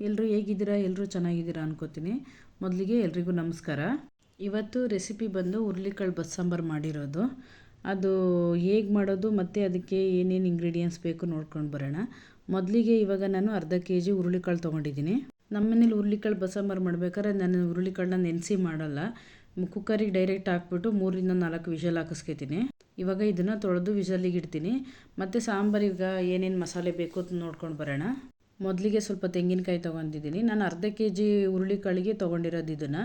ಎಲ್ಲರೂ ಹೇಗಿದ್ದೀರಾ? ಎಲ್ಲರೂ ಚೆನ್ನಾಗಿದ್ದೀರಾ ಅನ್ಕೋತೀನಿ. ಮೊದಲಿಗೆ ಎಲ್ರಿಗೂ ನಮಸ್ಕಾರ. ಇವತ್ತು ರೆಸಿಪಿ ಬಂದು ಹುರುಳಿಕಾಳು ಬಸ್ಸಾಂಬಾರು ಮಾಡಿರೋದು. ಅದು ಹೇಗೆ ಮಾಡೋದು ಮತ್ತು ಅದಕ್ಕೆ ಏನೇನು ಇಂಗ್ರೀಡಿಯೆಂಟ್ಸ್ ಬೇಕು ನೋಡ್ಕೊಂಡು ಬರೋಣ. ಮೊದಲಿಗೆ ಇವಾಗ ನಾನು ಅರ್ಧ kg ಹುರುಳಿಕಾಳು ತೊಗೊಂಡಿದ್ದೀನಿ. ನಮ್ಮ ಮನೇಲಿ ಹುರುಳಿಕಾಳು ಬಸ್ಸಾಂಬಾರು ಮಾಡ್ಬೇಕಾದ್ರೆ ನಾನು ಹುರುಳಿಕಾಳನ್ನ ನೆನೆಸಿ ಮಾಡಲ್ಲ. ಕುಕ್ಕರಿಗೆ ಡೈರೆಕ್ಟ್ ಹಾಕ್ಬಿಟ್ಟು 3ರಿಂದ 4 ವಿಷಲ್ ಹಾಕಿಸ್ಕೊತೀನಿ. ಇವಾಗ ಇದನ್ನು ತೊಳೆದು ವಿಷಲಿಗೆ ಇಡ್ತೀನಿ. ಮತ್ತು ಸಾಂಬಾರಿಗೆ ಏನೇನು ಮಸಾಲೆ ಬೇಕು ಅಂತ ನೋಡ್ಕೊಂಡು ಬರೋಣ. ಮೊದಲಿಗೆ ಸ್ವಲ್ಪ ತೆಂಗಿನಕಾಯಿ ತೊಗೊಂಡಿದ್ದೀನಿ. ನಾನು ಅರ್ಧ kg ಹುರುಳಿಕಾಳಿಗೆ ತೊಗೊಂಡಿರೋದು ಇದನ್ನು.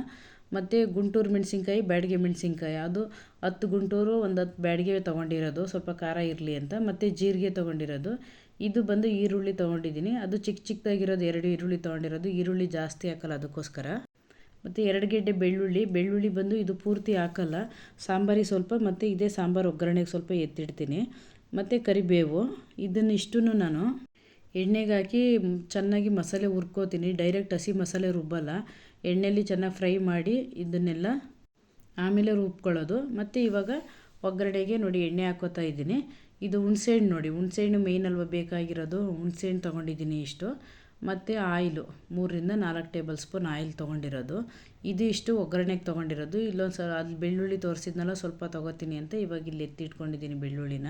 ಮತ್ತು ಗುಂಟೂರು ಮೆಣಸಿನ್ಕಾಯಿ, ಬ್ಯಾಡಗೆ ಮೆಣಸಿನ್ಕಾಯಿ, ಅದು 10 ಗುಂಟೂರು 10 ಬ್ಯಾಡಗೆ ತೊಗೊಂಡಿರೋದು, ಸ್ವಲ್ಪ ಖಾರ ಇರಲಿ ಅಂತ. ಮತ್ತು ಜೀರಿಗೆ ತೊಗೊಂಡಿರೋದು. ಇದು ಬಂದು ಈರುಳ್ಳಿ ತೊಗೊಂಡಿದ್ದೀನಿ. ಅದು ಚಿಕ್ಕದಾಗಿರೋದು 2 ಈರುಳ್ಳಿ ತೊಗೊಂಡಿರೋದು. ಈರುಳ್ಳಿ ಜಾಸ್ತಿ ಹಾಕಲ್ಲ ಅದಕ್ಕೋಸ್ಕರ. ಮತ್ತು 2 ಗೆಡ್ಡೆ ಬೆಳ್ಳುಳ್ಳಿ ಬಂದು ಇದು ಪೂರ್ತಿ ಹಾಕಲ್ಲ, ಸಾಂಬಾರಿಗೆ ಸ್ವಲ್ಪ, ಮತ್ತು ಇದೇ ಸಾಂಬಾರು ಒಗ್ಗರಣೆಗೆ ಸ್ವಲ್ಪ ಎತ್ತಿಡ್ತೀನಿ. ಮತ್ತು ಕರಿಬೇವು, ಇದನ್ನಿಷ್ಟನ್ನು ನಾನು ಎಣ್ಣೆಗೆ ಹಾಕಿ ಚೆನ್ನಾಗಿ ಮಸಾಲೆ ಹುರ್ಕೋತೀನಿ. ಡೈರೆಕ್ಟ್ ಹಸಿ ಮಸಾಲೆ ರುಬ್ಬಲ್ಲ, ಎಣ್ಣೆಯಲ್ಲಿ ಚೆನ್ನಾಗಿ ಫ್ರೈ ಮಾಡಿ ಇದನ್ನೆಲ್ಲ ಆಮೇಲೆ ರುಬ್ಕೊಳ್ಳೋದು. ಮತ್ತು ಇವಾಗ ಒಗ್ಗರಣೆಗೆ ನೋಡಿ ಎಣ್ಣೆ ಹಾಕೋತಾ ಇದ್ದೀನಿ. ಇದು ಹುಣಸೆಹಣ್ಣು ನೋಡಿ, ಹುಣಸೆಹಣ್ಣು ಮೇಯ್ನ್ ಅಲ್ವ ಬೇಕಾಗಿರೋದು. ಹುಣಸೆಹಣ್ಣು ತೊಗೊಂಡಿದ್ದೀನಿ ಇಷ್ಟು. ಮತ್ತು ಆಯಿಲು 3ರಿಂದ 4 ಟೇಬಲ್ ಸ್ಪೂನ್ ಆಯಿಲ್ ತೊಗೊಂಡಿರೋದು. ಇದು ಇಷ್ಟು ಒಗ್ಗರಣೆಗೆ ತೊಗೊಂಡಿರೋದು. ಇಲ್ಲೊಂದು ಅಲ್ಲಿ ಬೆಳ್ಳುಳ್ಳಿ ತೋರಿಸಿದ್ನಲ್ಲ, ಸ್ವಲ್ಪ ತೊಗೋತೀನಿ ಅಂತ ಇವಾಗ ಇಲ್ಲಿ ಎತ್ತಿಟ್ಕೊಂಡಿದ್ದೀನಿ ಬೆಳ್ಳುಳ್ಳಿನ.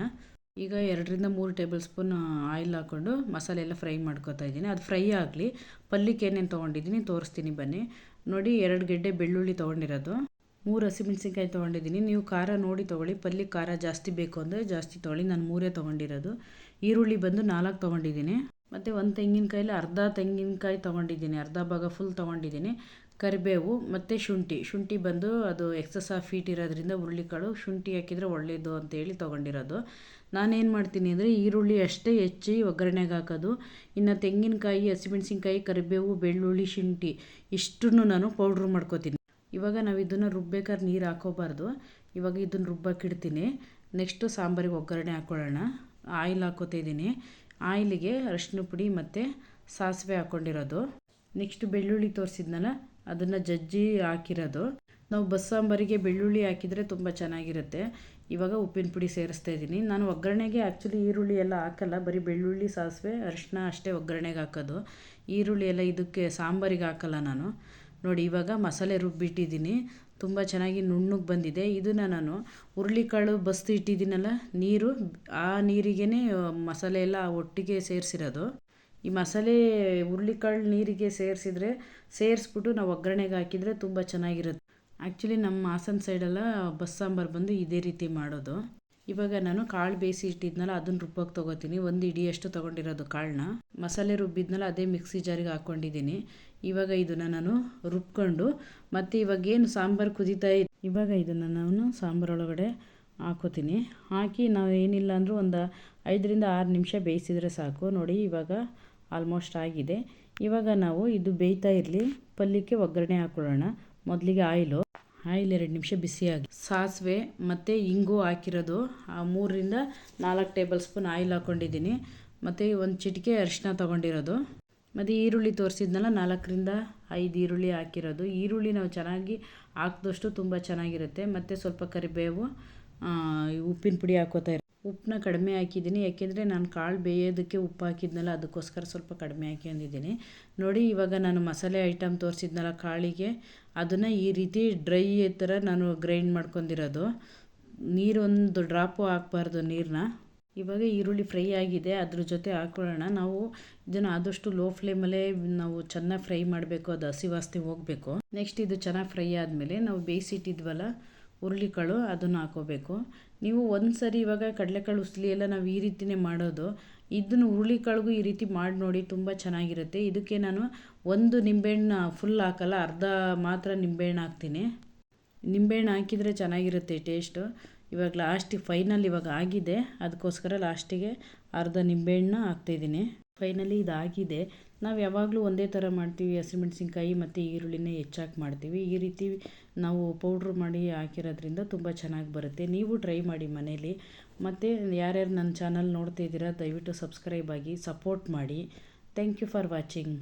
ಈಗ 2ರಿಂದ 3 ಟೇಬಲ್ ಸ್ಪೂನ್ ಆಯಿಲ್ ಹಾಕ್ಕೊಂಡು ಮಸಾಲೆ ಎಲ್ಲ ಫ್ರೈ ಮಾಡ್ಕೊತಾ ಇದ್ದೀನಿ. ಅದು ಫ್ರೈ ಆಗಲಿ. ಪಲ್ಯಕ್ಕೆ ಏನೇನು ತೊಗೊಂಡಿದ್ದೀನಿ ತೋರಿಸ್ತೀನಿ ಬನ್ನಿ. ನೋಡಿ, 2 ಗೆಡ್ಡೆ ಬೆಳ್ಳುಳ್ಳಿ ತೊಗೊಂಡಿರೋದು, 3 ಹಸಿಮೆಣ್ಸಿನ್ಕಾಯಿ ತೊಗೊಂಡಿದ್ದೀನಿ. ನೀವು ಖಾರ ನೋಡಿ ತೊಗೊಳ್ಳಿ, ಪಲ್ಯಕ್ಕೆ ಖಾರ ಜಾಸ್ತಿ ಬೇಕು ಅಂದರೆ ಜಾಸ್ತಿ ತೊಗೊಳ್ಳಿ. ನಾನು 3 ತೊಗೊಂಡಿರೋದು. ಈರುಳ್ಳಿ ಬಂದು 4 ತೊಗೊಂಡಿದ್ದೀನಿ. ಮತ್ತು ಒಂದು ತೆಂಗಿನಕಾಯಲ್ಲಿ ಅರ್ಧ ತೆಂಗಿನಕಾಯಿ ತೊಗೊಂಡಿದ್ದೀನಿ, ಅರ್ಧ ಭಾಗ ಫುಲ್ ತೊಗೊಂಡಿದ್ದೀನಿ. ಕರಿಬೇವು ಮತ್ತು ಶುಂಠಿ ಬಂದು ಅದು ಎಕ್ಸಸ್ ಆಫ್ ಹೀಟ್ ಇರೋದ್ರಿಂದ ಹುರುಳಿಕಾಳು ಶುಂಠಿ ಹಾಕಿದರೆ ಒಳ್ಳೆಯದು ಅಂತೇಳಿ ತೊಗೊಂಡಿರೋದು. ನಾನೇನು ಮಾಡ್ತೀನಿ ಅಂದರೆ ಈರುಳ್ಳಿ ಅಷ್ಟೇ ಹೆಚ್ಚಿ ಒಗ್ಗರಣೆಗೆ ಹಾಕೋದು. ಇನ್ನು ತೆಂಗಿನಕಾಯಿ, ಹಸಿಮೆಣ್ಸಿನ್ಕಾಯಿ, ಕರಿಬೇವು, ಬೆಳ್ಳುಳ್ಳಿ, ಶುಂಠಿ ಇಷ್ಟನ್ನು ನಾನು ಪೌಡ್ರ್ ಮಾಡ್ಕೋತೀನಿ. ಇವಾಗ ನಾವು ಇದನ್ನು ರುಬ್ಬೇಕಾದ್ರೆ ನೀರು ಹಾಕೋಬಾರ್ದು. ಇವಾಗ ಇದನ್ನು ರುಬ್ಬಕ್ಕಿಡ್ತೀನಿ. ನೆಕ್ಸ್ಟು ಸಾಂಬಾರಿಗೆ ಒಗ್ಗರಣೆ ಹಾಕ್ಕೊಳ್ಳೋಣ. ಆಯಿಲ್ ಹಾಕೋತಾ ಇದ್ದೀನಿ. ಆಯಿಲಿಗೆ ಅರಿಶಿನ ಪುಡಿ ಮತ್ತು ಸಾಸಿವೆ ಹಾಕ್ಕೊಂಡಿರೋದು. ನೆಕ್ಸ್ಟ್ ಬೆಳ್ಳುಳ್ಳಿ ತೋರಿಸಿದ್ನಲ್ಲ, ಅದನ್ನು ಜಜ್ಜಿ ಹಾಕಿರೋದು. ನಾವು ಬಸ್ಸಾಂಬಾರಿಗೆ ಬೆಳ್ಳುಳ್ಳಿ ಹಾಕಿದರೆ ತುಂಬ ಚೆನ್ನಾಗಿರುತ್ತೆ. ಇವಾಗ ಉಪ್ಪಿನ ಪುಡಿ ಸೇರಿಸ್ತಾ ಇದ್ದೀನಿ. ನಾನು ಒಗ್ಗರಣೆಗೆ ಆ್ಯಕ್ಚುಲಿ ಈರುಳ್ಳಿ ಎಲ್ಲ ಹಾಕಲ್ಲ, ಬರೀ ಬೆಳ್ಳುಳ್ಳಿ, ಸಾಸಿವೆ, ಅರಿಶಿನ ಅಷ್ಟೇ ಒಗ್ಗರಣೆಗೆ ಹಾಕೋದು. ಈರುಳ್ಳಿ ಎಲ್ಲ ಇದಕ್ಕೆ ಸಾಂಬಾರಿಗೆ ಹಾಕಲ್ಲ ನಾನು. ನೋಡಿ, ಇವಾಗ ಮಸಾಲೆ ರುಬ್ಬಿಟ್ಟಿದ್ದೀನಿ. ತುಂಬ ಚೆನ್ನಾಗಿ ನುಣ್ಣಗೆ ಬಂದಿದೆ. ಇದನ್ನು ನಾನು ಹುರುಳಿಕಾಳು ಬಸ್ದು ಇಟ್ಟಿದ್ದೀನಲ್ಲ ನೀರು, ಆ ನೀರಿಗೇ ಮಸಾಲೆ ಎಲ್ಲ ಒಟ್ಟಿಗೆ ಸೇರಿಸಿರೋದು. ಈ ಮಸಾಲೆ ಹುರುಳಿಕಾಳು ನೀರಿಗೆ ಸೇರಿಸ್ಬಿಟ್ಟು ನಾವು ಒಗ್ಗರಣೆಗೆ ಹಾಕಿದರೆ ತುಂಬ ಚೆನ್ನಾಗಿರುತ್ತೆ. ಆ್ಯಕ್ಚುಲಿ ನಮ್ಮ ಹಾಸನ ಸೈಡೆಲ್ಲ ಬಸ್ಸಾಂಬಾರು ಬಂದು ಇದೇ ರೀತಿ ಮಾಡೋದು. ಇವಾಗ ನಾನು ಕಾಳು ಬೇಯಿಸಿ ಇಟ್ಟಿದ್ನಲ್ಲ, ಅದನ್ನು ರುಬ್ಬೋಕೆ ತೊಗೋತೀನಿ. 1 ಹಿಡಿಯಷ್ಟು ತೊಗೊಂಡಿರೋದು ಕಾಳನ್ನ. ಮಸಾಲೆ ರುಬ್ಬಿದ್ನಲ್ಲ, ಅದೇ ಮಿಕ್ಸಿ ಜಾರಿಗೆ ಹಾಕ್ಕೊಂಡಿದ್ದೀನಿ. ಇವಾಗ ಇದನ್ನು ನಾನು ರುಬ್ಕೊಂಡು, ಮತ್ತು ಇವಾಗೇನು ಸಾಂಬಾರು ಕುದೀತಾ ಇದೆ, ಇವಾಗ ಇದನ್ನು ನಾನು ಸಾಂಬಾರೊಳಗಡೆ ಹಾಕೋತೀನಿ. ಹಾಕಿ ನಾವು ಏನಿಲ್ಲ ಅಂದರೂ ಒಂದು 5ರಿಂದ 6 ನಿಮಿಷ ಬೇಯಿಸಿದರೆ ಸಾಕು. ನೋಡಿ, ಇವಾಗ ಆಲ್ಮೋಸ್ಟ್ ಆಗಿದೆ. ಇವಾಗ ನಾವು ಇದು ಬೇಯ್ತಾ ಇರಲಿ, ಪಲ್ಯಕ್ಕೆ ಒಗ್ಗರಣೆ ಹಾಕ್ಕೊಳ್ಳೋಣ. ಮೊದಲಿಗೆ ಆಯಿಲ್ 2 ನಿಮಿಷ ಬಿಸಿಯಾಗಿ ಸಾಸಿವೆ ಮತ್ತು ಇಂಗು ಹಾಕಿರೋದು. 3ರಿಂದ 4 ಟೇಬಲ್ ಸ್ಪೂನ್ ಆಯಿಲ್ ಹಾಕ್ಕೊಂಡಿದ್ದೀನಿ. ಮತ್ತು ಒಂದು ಚಿಟಿಕೆ ಅರಿಶಿನ ತೊಗೊಂಡಿರೋದು. ಮತ್ತು ಈರುಳ್ಳಿ ತೋರಿಸಿದ್ನಲ್ಲ, 4ರಿಂದ 5 ಈರುಳ್ಳಿ ಹಾಕಿರೋದು. ಈರುಳ್ಳಿ ನಾವು ಚೆನ್ನಾಗಿ ಹಾಕಿದಷ್ಟು ತುಂಬ ಚೆನ್ನಾಗಿರುತ್ತೆ. ಮತ್ತು ಸ್ವಲ್ಪ ಕರಿಬೇವು, ಉಪ್ಪಿನ ಪುಡಿ ಹಾಕೋತಾ ಇರೋದು. ಉಪ್ಪನ್ನ ಕಡಿಮೆ ಹಾಕಿದ್ದೀನಿ, ಯಾಕೆಂದರೆ ನಾನು ಕಾಳು ಬೇಯೋದಕ್ಕೆ ಉಪ್ಪು ಹಾಕಿದ್ನಲ್ಲ, ಅದಕ್ಕೋಸ್ಕರ ಸ್ವಲ್ಪ ಕಡಿಮೆ ಹಾಕೊಂಡಿದ್ದೀನಿ. ನೋಡಿ, ಇವಾಗ ನಾನು ಮಸಾಲೆ ಐಟಮ್ ತೋರಿಸಿದ್ನಲ್ಲ ಕಾಳಿಗೆ, ಅದನ್ನು ಈ ರೀತಿ ಡ್ರೈ ಥರ ನಾನು ಗ್ರೈಂಡ್ ಮಾಡ್ಕೊಂಡಿರೋದು. ನೀರೊಂದು ಡ್ರಾಪು ಹಾಕಬಾರ್ದು ನೀರನ್ನ. ಇವಾಗ ಈರುಳ್ಳಿ ಫ್ರೈ ಆಗಿದೆ, ಅದ್ರ ಜೊತೆ ಹಾಕ್ಕೊಳ್ಳೋಣ. ನಾವು ಇದನ್ನು ಆದಷ್ಟು ಲೋ ಫ್ಲೇಮಲ್ಲೇ ನಾವು ಚೆನ್ನಾಗಿ ಫ್ರೈ ಮಾಡಬೇಕು, ಅದು ಹಸಿ ವಾಸನೆ ಹೋಗಬೇಕು. ನೆಕ್ಸ್ಟ್ ಇದು ಚೆನ್ನಾಗಿ ಫ್ರೈ ಆದಮೇಲೆ ನಾವು ಬೇಯಿಸಿಟ್ಟಿದ್ವಲ್ಲ ಹುರುಳಿಕಾಳು, ಅದನ್ನು ಹಾಕೋಬೇಕು. ನೀವು ಒಂದು ಸರಿ ಇವಾಗ ಕಡಲೆಕಾಳು ಉಸ್ಲಿ ಎಲ್ಲ ನಾವು ಈ ರೀತಿಯೇ ಮಾಡೋದು. ಇದನ್ನು ಹುರುಳಿಕಾಳಿಗೂ ಈ ರೀತಿ ಮಾಡಿ ನೋಡಿ, ತುಂಬ ಚೆನ್ನಾಗಿರುತ್ತೆ. ಇದಕ್ಕೆ ನಾನು 1 ನಿಂಬೆಹಣ್ಣು ಫುಲ್ ಹಾಕಲ್ಲ, ಅರ್ಧ ಮಾತ್ರ ನಿಂಬೆಹಣ್ಣು ಹಾಕ್ತೀನಿ. ನಿಂಬೆಹಣ್ಣು ಹಾಕಿದರೆ ಚೆನ್ನಾಗಿರುತ್ತೆ ಟೇಸ್ಟು. ಇವಾಗ ಲಾಸ್ಟಿಗೆ ಫೈನಲ್ ಇವಾಗ ಆಗಿದೆ, ಅದಕ್ಕೋಸ್ಕರ ಲಾಸ್ಟಿಗೆ ಅರ್ಧ ನಿಂಬೆಹಣ್ಣು ಹಾಕ್ತಾಯಿದ್ದೀನಿ. ಫೈನಲಿ ಇದಾಗಿದೆ. ನಾವು ಯಾವಾಗಲೂ ಒಂದೇ ಥರ ಮಾಡ್ತೀವಿ, ಹಸಿಮೆಣ್ಸಿನ್ಕಾಯಿ ಮತ್ತು ಈರುಳ್ಳಿನೇ ಹೆಚ್ಚಾಗಿ ಮಾಡ್ತೀವಿ. ಈ ರೀತಿ ನಾವು ಪೌಡ್ರ್ ಮಾಡಿ ಹಾಕಿರೋದ್ರಿಂದ ತುಂಬ ಚೆನ್ನಾಗಿ ಬರುತ್ತೆ. ನೀವು ಟ್ರೈ ಮಾಡಿ ಮನೇಲಿ. ಮತ್ತು ಯಾರ್ಯಾರು ನನ್ನ ಚಾನಲ್ ನೋಡ್ತಿದ್ದೀರಾ, ದಯವಿಟ್ಟು ಸಬ್ಸ್ಕ್ರೈಬ್ ಆಗಿ ಸಪೋರ್ಟ್ ಮಾಡಿ. Thank you for watching.